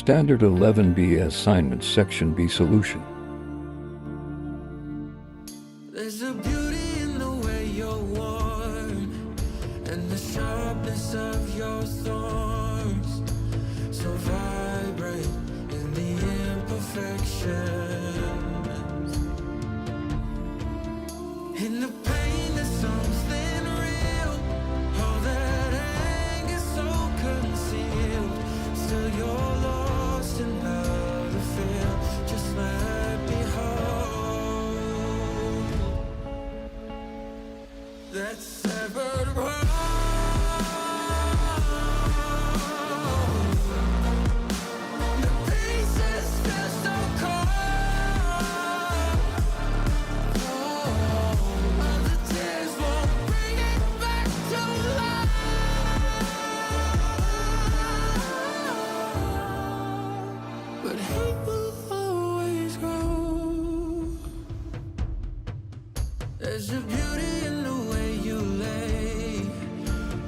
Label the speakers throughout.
Speaker 1: Standard 11 BA Assignment Section B Solution.
Speaker 2: There's a beauty in the way you're warm, and the sharpness of your thorns, so vibrant in the imperfections. In the pain there's something real, all that anger so concealed. Still you're lost in how to feel, just let me hold that severed world. The pieces feel so cold. All the tears won't bring it back to life. But hate will always grow. There's a beauty in the way you lay,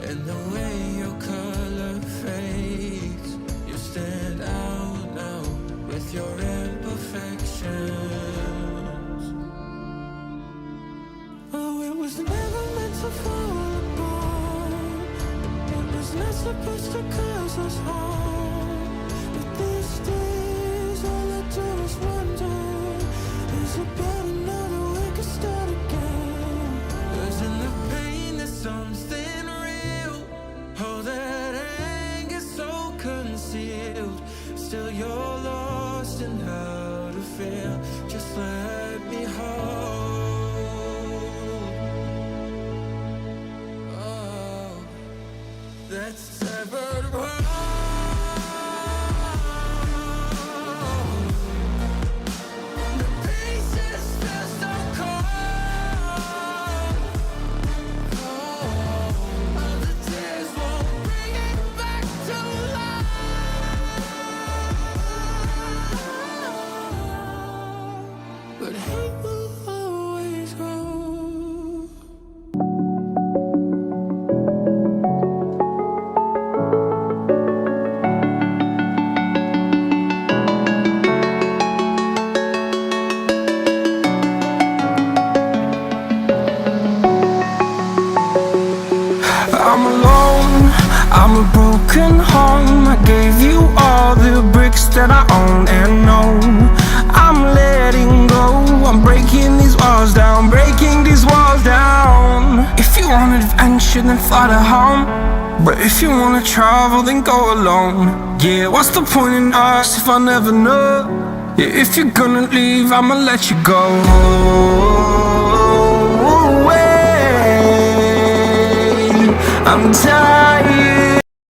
Speaker 2: and the way your color fades. You stand out now with your imperfections. Oh, it was never meant to fall apart. It was not supposed to cause us harm. But these days, all I do is wonder, is about another we could start again. 'Cause in the pain there's something real, all that anger so concealed. Still you're lost in how to feel, just let me hold. Oh, that's severed world. The pieces feel so cold. All the tears won't bring it back to life. But hate will always grow. I'm alone, I'm a broken home. I gave you all the bricks that I own and know. I'm letting go, I'm breaking these walls down, breaking these walls down. If you want adventure, then fly to home. But if you wanna travel, then go alone. Yeah, what's the point in us if I never know? Yeah, if you're gonna leave, I'ma let you go. I'm